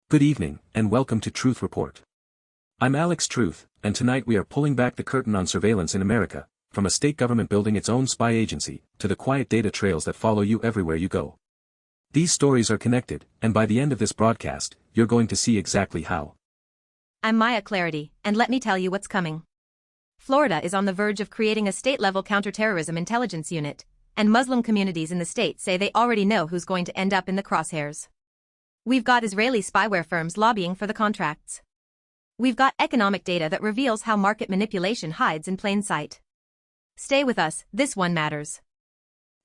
Good evening, and welcome to Truth Report. I'm Alex Truth, and tonight we are pulling back the curtain on surveillance in America, from a state government building its own spy agency, to the quiet data trails that follow you everywhere you go. These stories are connected, and by the end of this broadcast, you're going to see exactly how. I'm Maya Clarity, and let me tell you what's coming. Florida is on the verge of creating a state-level counterterrorism intelligence unit, and Muslim communities in the state say they already know who's going to end up in the crosshairs. We've got Israeli spyware firms lobbying for the contracts. We've got economic data that reveals how market manipulation hides in plain sight. Stay with us, this one matters.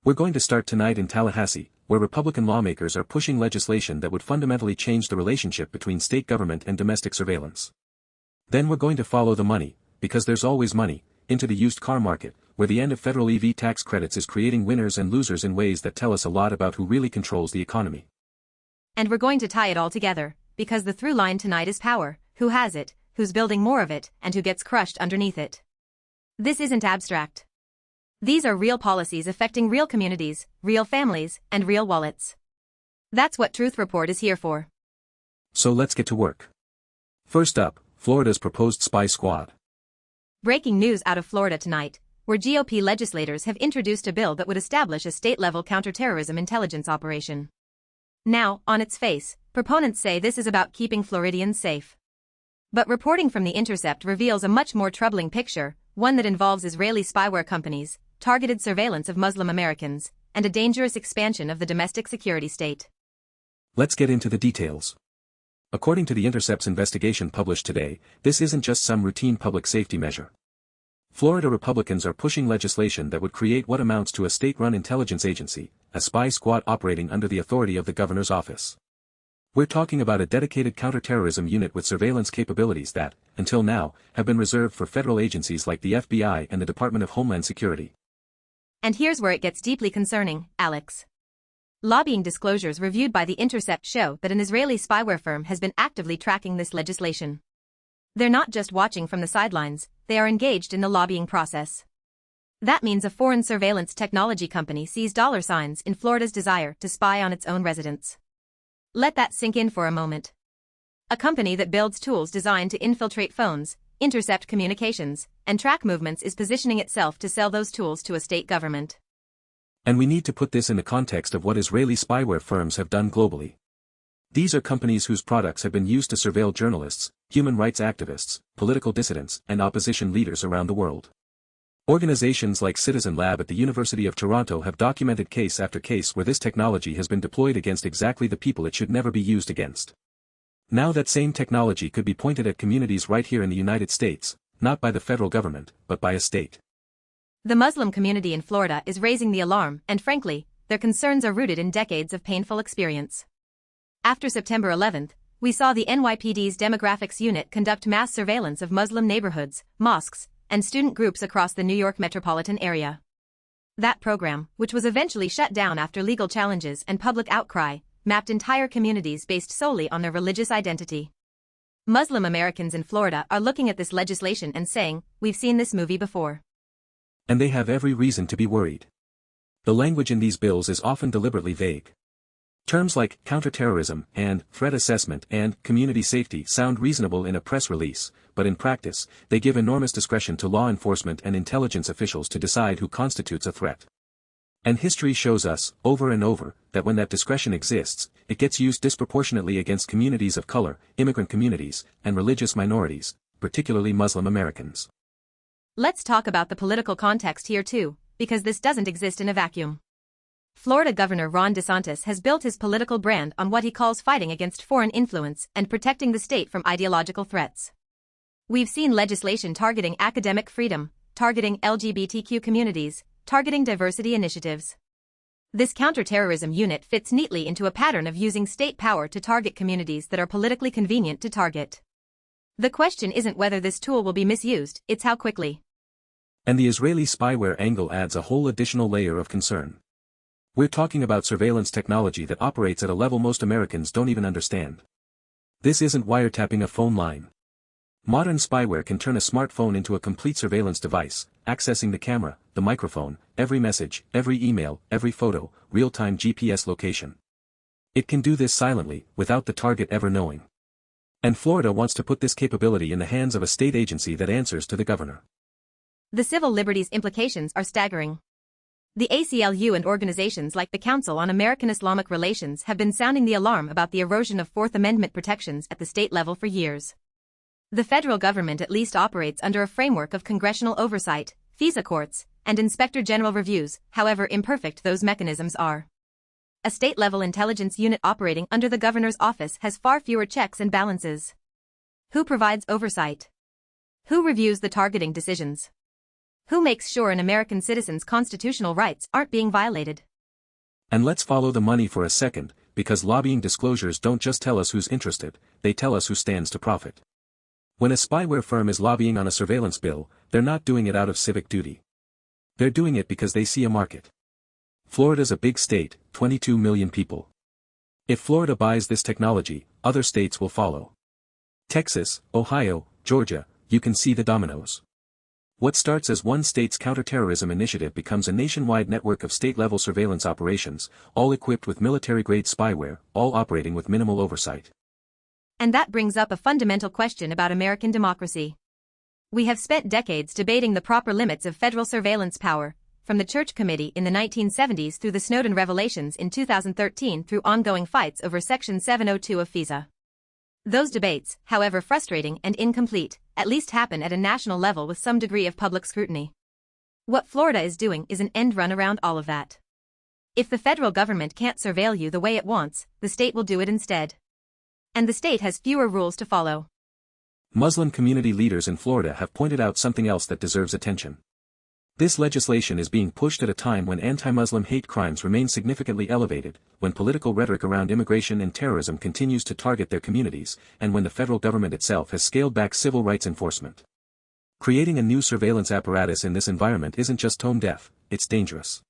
We're going to start tonight in Tallahassee, where Republican lawmakers are pushing legislation that would fundamentally change the relationship between state government and domestic surveillance. Then we're going to follow the money, because there's always money, into the used car market, where the end of federal EV tax credits is creating winners and losers in ways that tell us a lot about who really controls the economy. And we're going to tie it all together, because the through line tonight is power: who has it, who's building more of it, and who gets crushed underneath it. This isn't abstract. These are real policies affecting real communities, real families, and real wallets. That's what Truth Report is here for. So let's get to work. First up, Florida's proposed spy squad. Breaking news out of Florida tonight, where GOP legislators have introduced a bill that would establish a state-level counterterrorism intelligence operation. Now, on its face, proponents say this is about keeping Floridians safe. But reporting from the Intercept reveals a much more troubling picture, one that involves Israeli spyware companies, targeted surveillance of Muslim Americans, and a dangerous expansion of the domestic security state. Let's get into the details. According to the Intercept's investigation published today, this isn't just some routine public safety measure. Florida Republicans are pushing legislation that would create what amounts to a state-run intelligence agency, a spy squad operating under the authority of the governor's office. We're talking about a dedicated counterterrorism unit with surveillance capabilities that, until now, have been reserved for federal agencies like the FBI and the Department of Homeland Security. And here's where it gets deeply concerning, Alex. Lobbying disclosures reviewed by The Intercept show that an Israeli spyware firm has been actively tracking this legislation. They're not just watching from the sidelines, they are engaged in the lobbying process. That means a foreign surveillance technology company sees dollar signs in Florida's desire to spy on its own residents. Let that sink in for a moment. A company that builds tools designed to infiltrate phones, intercept communications, and track movements is positioning itself to sell those tools to a state government. And we need to put this in the context of what Israeli spyware firms have done globally. These are companies whose products have been used to surveil journalists, human rights activists, political dissidents, and opposition leaders around the world. Organizations like Citizen Lab at the University of Toronto have documented case after case where this technology has been deployed against exactly the people it should never be used against. Now that same technology could be pointed at communities right here in the United States, not by the federal government, but by a state. The Muslim community in Florida is raising the alarm, and frankly, their concerns are rooted in decades of painful experience. After September 11th, we saw the NYPD's Demographics Unit conduct mass surveillance of Muslim neighborhoods, mosques, and student groups across the New York metropolitan area. That program, which was eventually shut down after legal challenges and public outcry, mapped entire communities based solely on their religious identity. Muslim Americans in Florida are looking at this legislation and saying, "We've seen this movie before." And they have every reason to be worried. The language in these bills is often deliberately vague. Terms like counterterrorism and threat assessment and community safety sound reasonable in a press release, but in practice, they give enormous discretion to law enforcement and intelligence officials to decide who constitutes a threat. And history shows us, over and over, that when that discretion exists, it gets used disproportionately against communities of color, immigrant communities, and religious minorities, particularly Muslim Americans. Let's talk about the political context here too, because this doesn't exist in a vacuum. Florida Governor Ron DeSantis has built his political brand on what he calls fighting against foreign influence and protecting the state from ideological threats. We've seen legislation targeting academic freedom, targeting LGBTQ communities, targeting diversity initiatives. This counterterrorism unit fits neatly into a pattern of using state power to target communities that are politically convenient to target. The question isn't whether this tool will be misused, it's how quickly. And the Israeli spyware angle adds a whole additional layer of concern. We're talking about surveillance technology that operates at a level most Americans don't even understand. This isn't wiretapping a phone line. Modern spyware can turn a smartphone into a complete surveillance device, accessing the camera, the microphone, every message, every email, every photo, real-time GPS location. It can do this silently, without the target ever knowing. And Florida wants to put this capability in the hands of a state agency that answers to the governor. The civil liberties implications are staggering. The ACLU and organizations like the Council on American Islamic Relations have been sounding the alarm about the erosion of Fourth Amendment protections at the state level for years. The federal government at least operates under a framework of congressional oversight, FISA courts, and inspector general reviews, however imperfect those mechanisms are. A state-level intelligence unit operating under the governor's office has far fewer checks and balances. Who provides oversight? Who reviews the targeting decisions? Who makes sure an American citizen's constitutional rights aren't being violated? And let's follow the money for a second, because lobbying disclosures don't just tell us who's interested, they tell us who stands to profit. When a spyware firm is lobbying on a surveillance bill, they're not doing it out of civic duty. They're doing it because they see a market. Florida's a big state, 22 million people. If Florida buys this technology, other states will follow. Texas, Ohio, Georgia, you can see the dominoes. What starts as one state's counterterrorism initiative becomes a nationwide network of state-level surveillance operations, all equipped with military-grade spyware, all operating with minimal oversight. And that brings up a fundamental question about American democracy. We have spent decades debating the proper limits of federal surveillance power, from the Church Committee in the 1970s through the Snowden revelations in 2013 through ongoing fights over Section 702 of FISA. Those debates, however frustrating and incomplete, at least happen at a national level with some degree of public scrutiny. What Florida is doing is an end run around all of that. If the federal government can't surveil you the way it wants, the state will do it instead. And the state has fewer rules to follow. Muslim community leaders in Florida have pointed out something else that deserves attention. This legislation is being pushed at a time when anti-Muslim hate crimes remain significantly elevated, when political rhetoric around immigration and terrorism continues to target their communities, and when the federal government itself has scaled back civil rights enforcement. Creating a new surveillance apparatus in this environment isn't just tone deaf, it's dangerous.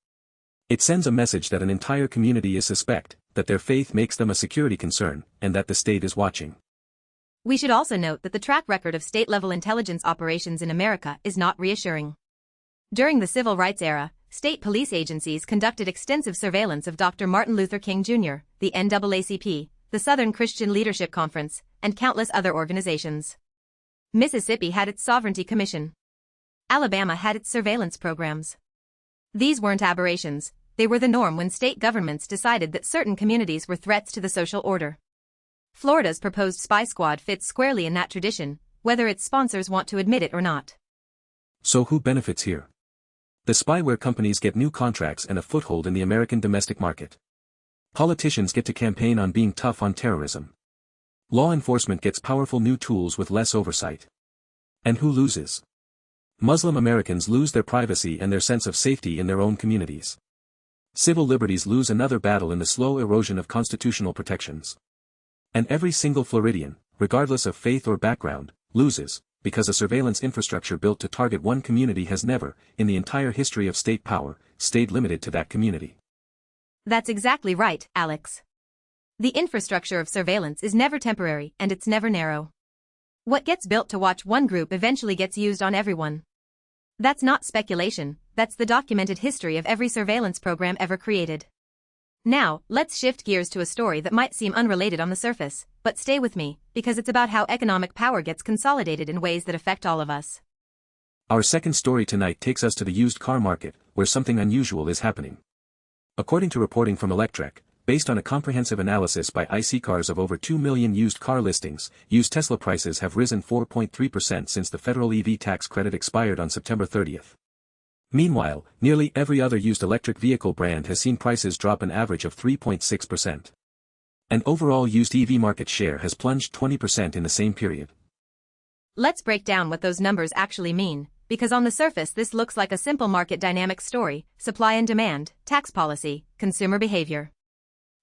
It sends a message that an entire community is suspect, that their faith makes them a security concern, and that the state is watching. We should also note that the track record of state-level intelligence operations in America is not reassuring. During the civil rights era, state police agencies conducted extensive surveillance of Dr. Martin Luther King Jr., the NAACP, the Southern Christian Leadership Conference, and countless other organizations. Mississippi had its Sovereignty Commission. Alabama had its surveillance programs. These weren't aberrations, they were the norm when state governments decided that certain communities were threats to the social order. Florida's proposed spy squad fits squarely in that tradition, whether its sponsors want to admit it or not. So who benefits here? The spyware companies get new contracts and a foothold in the American domestic market. Politicians get to campaign on being tough on terrorism. Law enforcement gets powerful new tools with less oversight. And who loses? Muslim Americans lose their privacy and their sense of safety in their own communities. Civil liberties lose another battle in the slow erosion of constitutional protections. And every single Floridian, regardless of faith or background, loses, because a surveillance infrastructure built to target one community has never, in the entire history of state power, stayed limited to that community. That's exactly right, Alex. The infrastructure of surveillance is never temporary and it's never narrow. What gets built to watch one group eventually gets used on everyone. That's not speculation, that's the documented history of every surveillance program ever created. Now, let's shift gears to a story that might seem unrelated on the surface, but stay with me, because it's about how economic power gets consolidated in ways that affect all of us. Our second story tonight takes us to the used car market, where something unusual is happening. According to reporting from Electrek, based on a comprehensive analysis by iSeeCars of over 2 million used car listings, used Tesla prices have risen 4.3% since the federal EV tax credit expired on September 30th. Meanwhile, nearly every other used electric vehicle brand has seen prices drop an average of 3.6%. And overall used EV market share has plunged 20% in the same period. Let's break down what those numbers actually mean, because on the surface this looks like a simple market dynamic story: supply and demand, tax policy, consumer behavior.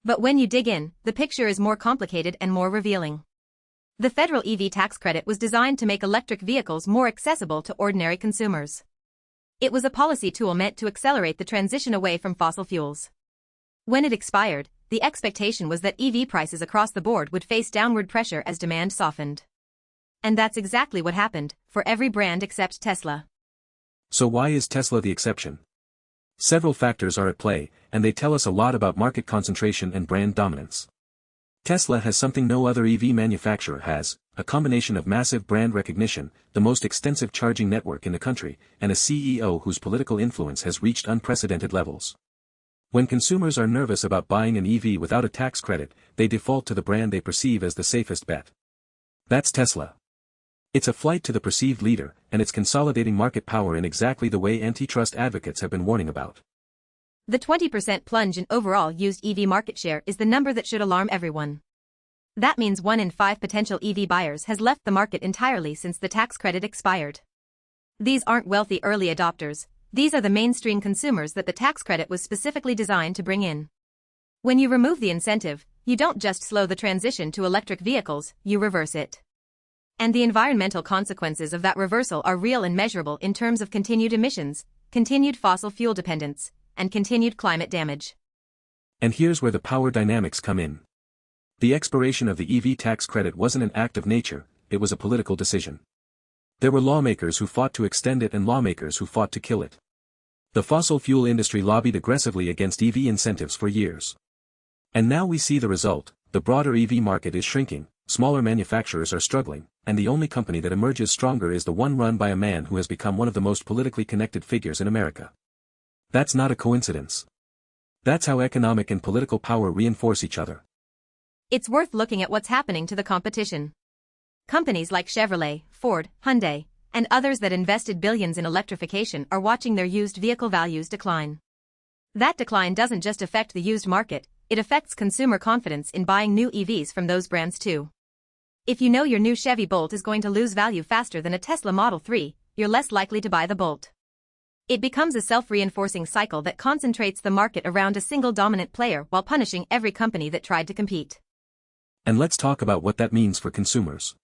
But when you dig in, the picture is more complicated and more revealing. The federal EV tax credit was designed to make electric vehicles more accessible to ordinary consumers. It was a policy tool meant to accelerate the transition away from fossil fuels. When it expired, the expectation was that EV prices across the board would face downward pressure as demand softened. And that's exactly what happened, for every brand except Tesla. So why is Tesla the exception? Several factors are at play, and they tell us a lot about market concentration and brand dominance. Tesla has something no other EV manufacturer has, a combination of massive brand recognition, the most extensive charging network in the country, and a CEO whose political influence has reached unprecedented levels. When consumers are nervous about buying an EV without a tax credit, they default to the brand they perceive as the safest bet. That's Tesla. It's a flight to the perceived leader, and it's consolidating market power in exactly the way antitrust advocates have been warning about. The 20% plunge in overall used EV market share is the number that should alarm everyone. That means 1 in 5 potential EV buyers has left the market entirely since the tax credit expired. These aren't wealthy early adopters, these are the mainstream consumers that the tax credit was specifically designed to bring in. When you remove the incentive, you don't just slow the transition to electric vehicles, you reverse it. And the environmental consequences of that reversal are real and measurable in terms of continued emissions, continued fossil fuel dependence, and continued climate damage. And here's where the power dynamics come in. The expiration of the EV tax credit wasn't an act of nature, it was a political decision. There were lawmakers who fought to extend it and lawmakers who fought to kill it. The fossil fuel industry lobbied aggressively against EV incentives for years. And now we see the result, the broader EV market is shrinking, smaller manufacturers are struggling, and the only company that emerges stronger is the one run by a man who has become one of the most politically connected figures in America. That's not a coincidence. That's how economic and political power reinforce each other. It's worth looking at what's happening to the competition. Companies like Chevrolet, Ford, Hyundai, and others that invested billions in electrification are watching their used vehicle values decline. That decline doesn't just affect the used market, it affects consumer confidence in buying new EVs from those brands too. If you know your new Chevy Bolt is going to lose value faster than a Tesla Model 3, you're less likely to buy the Bolt. It becomes a self-reinforcing cycle that concentrates the market around a single dominant player while punishing every company that tried to compete. And let's talk about what that means for consumers.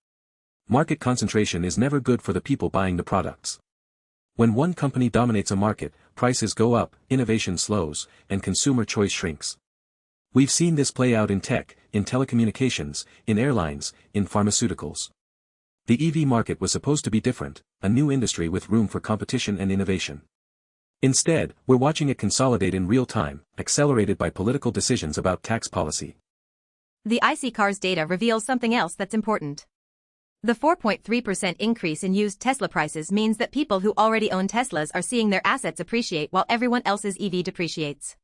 Market concentration is never good for the people buying the products. When one company dominates a market, prices go up, innovation slows, and consumer choice shrinks. We've seen this play out in tech, in telecommunications, in airlines, in pharmaceuticals. The EV market was supposed to be different, a new industry with room for competition and innovation. Instead, we're watching it consolidate in real time, accelerated by political decisions about tax policy. The IC Cars data reveals something else that's important. The 4.3% increase in used Tesla prices means that people who already own Teslas are seeing their assets appreciate while everyone else's EV depreciates.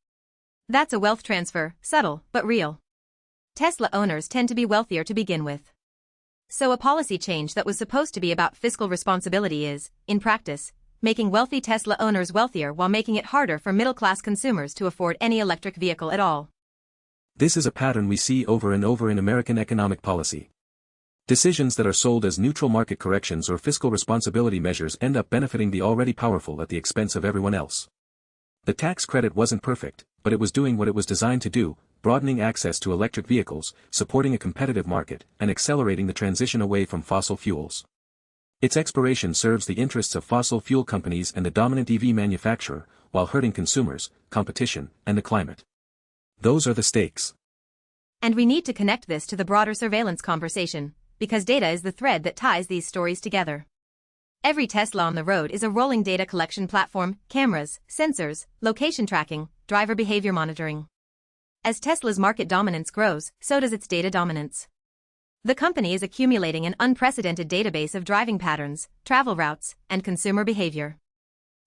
That's a wealth transfer, subtle, but real. Tesla owners tend to be wealthier to begin with. So a policy change that was supposed to be about fiscal responsibility is, in practice, making wealthy Tesla owners wealthier while making it harder for middle-class consumers to afford any electric vehicle at all. This is a pattern we see over and over in American economic policy. Decisions that are sold as neutral market corrections or fiscal responsibility measures end up benefiting the already powerful at the expense of everyone else. The tax credit wasn't perfect, but it was doing what it was designed to do, broadening access to electric vehicles, supporting a competitive market, and accelerating the transition away from fossil fuels. Its expiration serves the interests of fossil fuel companies and the dominant EV manufacturer, while hurting consumers, competition, and the climate. Those are the stakes. And we need to connect this to the broader surveillance conversation, because data is the thread that ties these stories together. Every Tesla on the road is a rolling data collection platform, cameras, sensors, location tracking, driver behavior monitoring. As Tesla's market dominance grows, so does its data dominance. The company is accumulating an unprecedented database of driving patterns, travel routes, and consumer behavior.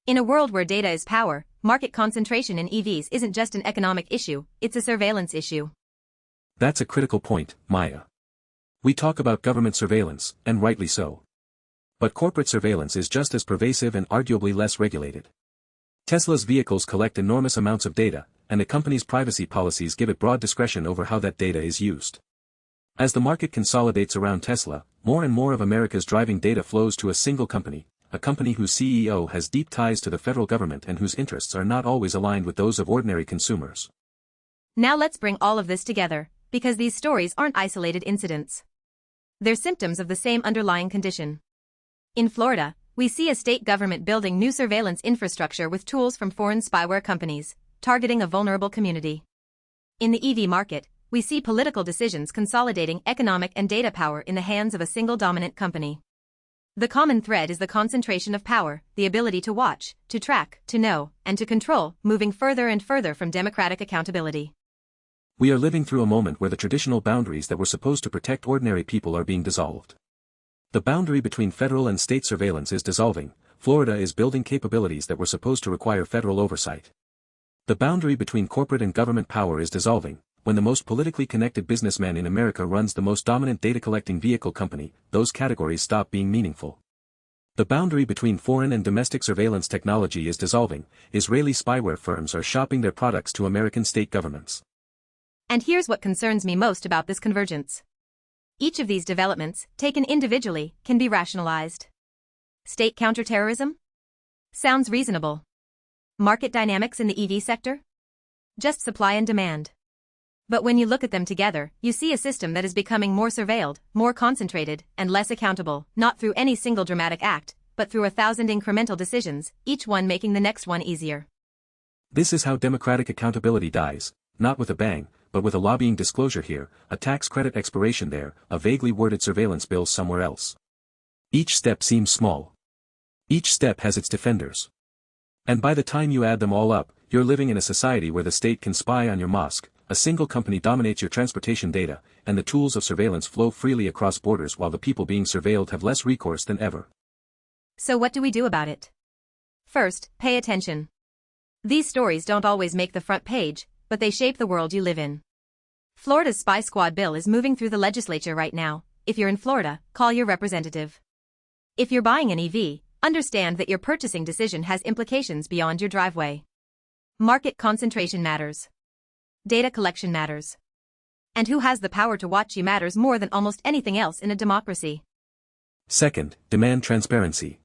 In a world where data is power, market concentration in EVs isn't just an economic issue, it's a surveillance issue. That's a critical point, Maya. We talk about government surveillance, and rightly so. But corporate surveillance is just as pervasive and arguably less regulated. Tesla's vehicles collect enormous amounts of data, and the company's privacy policies give it broad discretion over how that data is used. As the market consolidates around Tesla, more and more of America's driving data flows to a single company, a company whose CEO has deep ties to the federal government and whose interests are not always aligned with those of ordinary consumers. Now let's bring all of this together, because these stories aren't isolated incidents. They're symptoms of the same underlying condition. In Florida, we see a state government building new surveillance infrastructure with tools from foreign spyware companies, targeting a vulnerable community. In the EV market, we see political decisions consolidating economic and data power in the hands of a single dominant company. The common thread is the concentration of power, the ability to watch, to track, to know, and to control, moving further and further from democratic accountability. We are living through a moment where the traditional boundaries that were supposed to protect ordinary people are being dissolved. The boundary between federal and state surveillance is dissolving. Florida is building capabilities that were supposed to require federal oversight. The boundary between corporate and government power is dissolving. When the most politically connected businessman in America runs the most dominant data-collecting vehicle company, those categories stop being meaningful. The boundary between foreign and domestic surveillance technology is dissolving. Israeli spyware firms are shopping their products to American state governments. And here's what concerns me most about this convergence. Each of these developments, taken individually, can be rationalized. State counterterrorism? Sounds reasonable. Market dynamics in the EV sector? Just supply and demand. But when you look at them together, you see a system that is becoming more surveilled, more concentrated, and less accountable, not through any single dramatic act, but through 1,000 incremental decisions, each one making the next one easier. This is how democratic accountability dies, not with a bang, but with a lobbying disclosure here, a tax credit expiration there, a vaguely worded surveillance bill somewhere else. Each step seems small. Each step has its defenders. And by the time you add them all up, you're living in a society where the state can spy on your mosque, a single company dominates your transportation data, and the tools of surveillance flow freely across borders while the people being surveilled have less recourse than ever. So what do we do about it? First, pay attention. These stories don't always make the front page, but they shape the world you live in. Florida's Spy Squad bill is moving through the legislature right now. If you're in Florida, call your representative. If you're buying an EV, understand that your purchasing decision has implications beyond your driveway. Market concentration matters. Data collection matters. And who has the power to watch you matters more than almost anything else in a democracy. Second, demand transparency.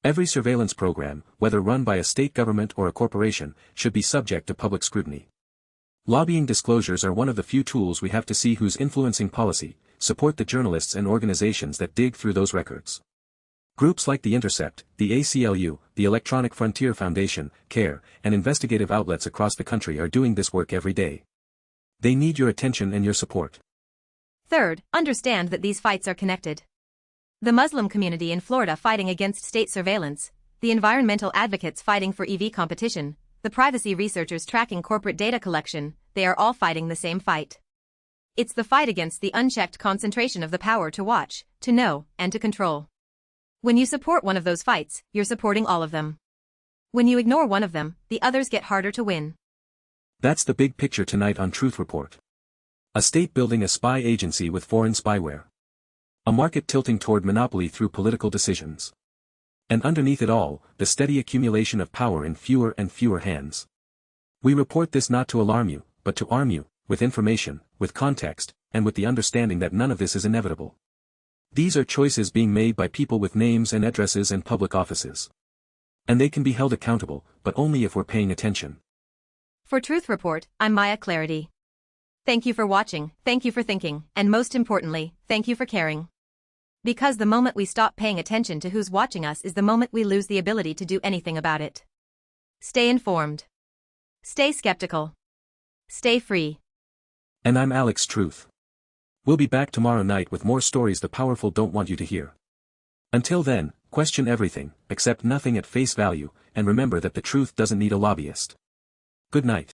Every surveillance program, whether run by a state government or a corporation, should be subject to public scrutiny. Lobbying disclosures are one of the few tools we have to see who's influencing policy. Support the journalists and organizations that dig through those records. Groups like the Intercept, the ACLU, the Electronic Frontier Foundation, CARE, and investigative outlets across the country are doing this work every day. They need your attention and your support. Third, understand that these fights are connected. The Muslim community in Florida fighting against state surveillance, the environmental advocates fighting for EV competition, the privacy researchers tracking corporate data collection, they are all fighting the same fight. It's the fight against the unchecked concentration of the power to watch, to know, and to control. When you support one of those fights, you're supporting all of them. When you ignore one of them, the others get harder to win. That's the big picture tonight on Truth Report. A state building a spy agency with foreign spyware. A market tilting toward monopoly through political decisions. And underneath it all, the steady accumulation of power in fewer and fewer hands. We report this not to alarm you, but to arm you, with information, with context, and with the understanding that none of this is inevitable. These are choices being made by people with names and addresses and public offices. And they can be held accountable, but only if we're paying attention. For Truth Report, I'm Maya Clarity. Thank you for watching, thank you for thinking, and most importantly, thank you for caring. Because the moment we stop paying attention to who's watching us is the moment we lose the ability to do anything about it. Stay informed. Stay skeptical. Stay free. And I'm Alex Truth. We'll be back tomorrow night with more stories the powerful don't want you to hear. Until then, question everything, accept nothing at face value, and remember that the truth doesn't need a lobbyist. Good night.